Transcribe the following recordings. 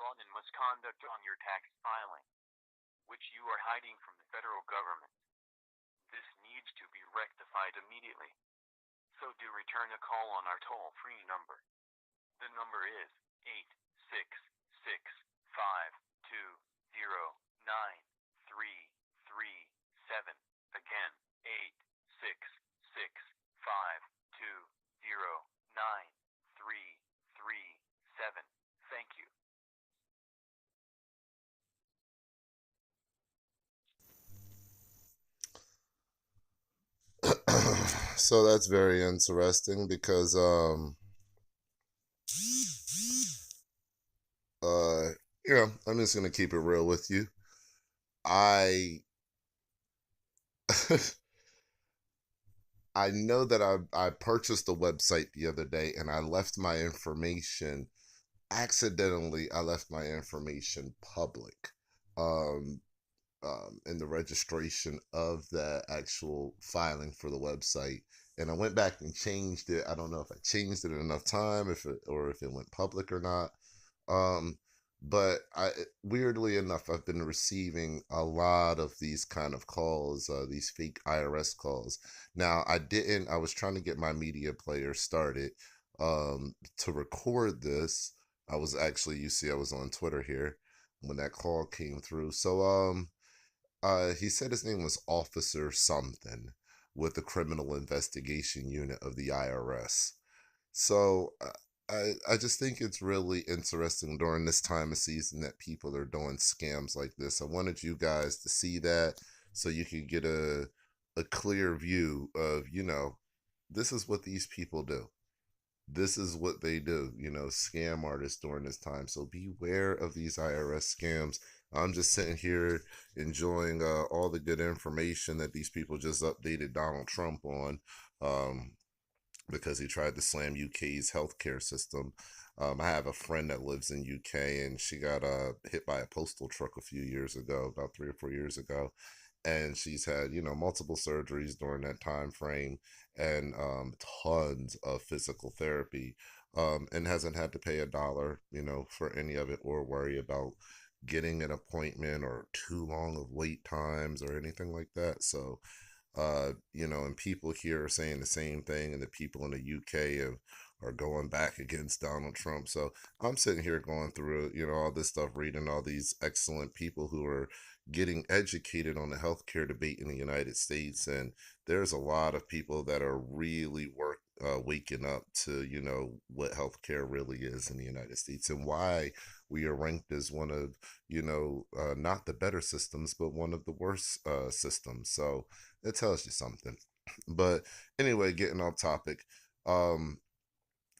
fraud and misconduct on your tax filing, which you are hiding from the federal government. This needs to be rectified immediately. So do return a call on our toll-free number. The number is 866-520-9337. Again, 866-520-9337. Thank you. So that's very interesting because uh I'm just gonna keep it real with you. I I know that I purchased a website the other day and I left my information accidentally. I left my information public. Um in the registration of the actual filing for the website. And I went back and changed it. I don't know if I changed it in enough time, if it went public or not. Um, but weirdly enough, I've been receiving a lot of these kind of calls, these fake IRS calls. Now, I was trying to get my media player started to record this. I was actually, you see, I was on Twitter here when that call came through. So, he said his name was Officer something with the Criminal Investigation Unit of the IRS. So I just think it's really interesting during this time of season that people are doing scams like this. I wanted you guys to see that so you could get a clear view of, this is what these people do. This is what they do, scam artists during this time. So beware of these IRS scams. I'm just sitting here enjoying all the good information that these people just updated Donald Trump on, because he tried to slam UK's healthcare system. I have a friend that lives in UK, and she got hit by a postal truck a few years ago, about 3 or 4 years ago, and she's had multiple surgeries during that time frame, and tons of physical therapy, and hasn't had to pay a dollar for any of it, or worry about getting an appointment or too long of wait times or anything like that. So and people here are saying the same thing, and the people in the UK are going back against Donald Trump. So I'm sitting here going through, all this stuff, reading all these excellent people who are getting educated on the healthcare debate in the United States, and there's a lot of people that are really waking up to what healthcare really is in the United States, and why we are ranked as one of not the better systems, but one of the worst systems. So it tells you something. But anyway, getting off topic. Um,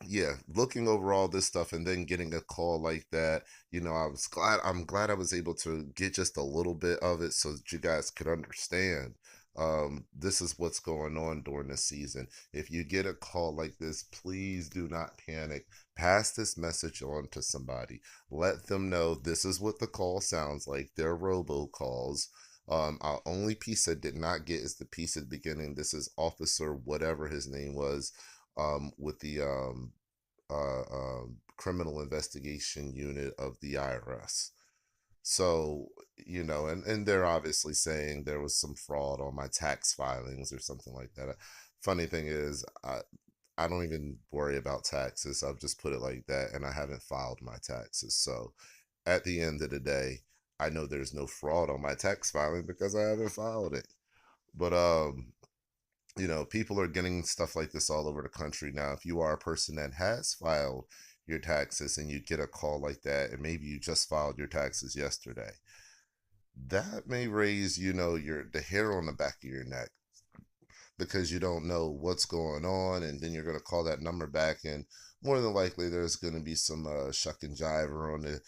yeah, looking over all this stuff and then getting a call like that, I'm glad I was able to get just a little bit of it so that you guys could understand. This is what's going on during the season. If you get a call like this, please do not panic. Pass this message on to somebody. Let them know this is what the call sounds like. They're robocalls. Our only piece I did not get is the piece at the beginning. This is Officer whatever his name was, with the Criminal Investigation Unit of the IRS. So, and they're obviously saying there was some fraud on my tax filings or something like that. Funny thing is, I don't even worry about taxes. I'll just put it like that. And I haven't filed my taxes. So at the end of the day, I know there's no fraud on my tax filing because I haven't filed it. But people are getting stuff like this all over the country now. If you are a person that has filed your taxes and you get a call like that, and maybe you just filed your taxes yesterday, that may raise, the hair on the back of your neck, because you don't know what's going on, and then you're going to call that number back, and more than likely there's going to be some shuck and jiver on the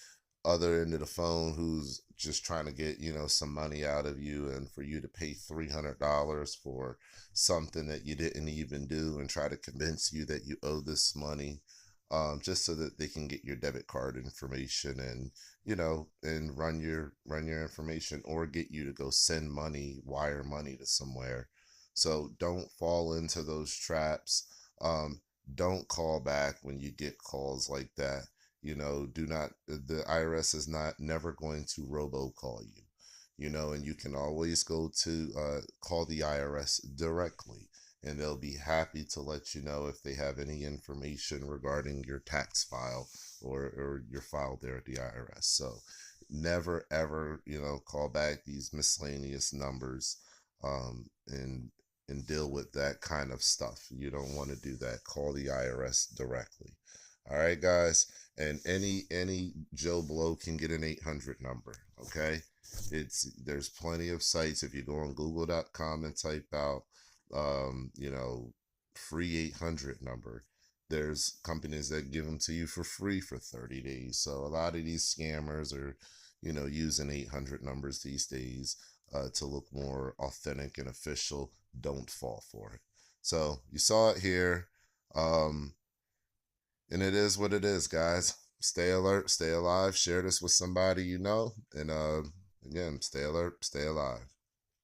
other end of the phone who's just trying to get some money out of you, and for you to pay $300 for something that you didn't even do, and try to convince you that you owe this money, just so that they can get your debit card information, and and run your information, or get you to go send money, wire money to somewhere. So don't fall into those traps. Don't call back when you get calls like that. Do not, the IRS is not never going to robocall you, and you can always go to call the IRS directly, and they'll be happy to let you know if they have any information regarding your tax file, or your file there at the IRS. So never ever, call back these miscellaneous numbers, and deal with that kind of stuff. You don't want to do that. Call the IRS directly. All right, guys. And any Joe Blow can get an 800 number. Okay, there's plenty of sites. If you go on Google.com and type out, free 800 number, there's companies that give them to you for free for 30 days. So a lot of these scammers are, using 800 numbers these days to look more authentic and official. Don't fall for it. So you saw it here. And it is what it is, guys. Stay alert, stay alive, share this with somebody you know. And again, stay alert, stay alive.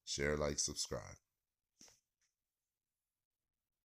Share, like, subscribe.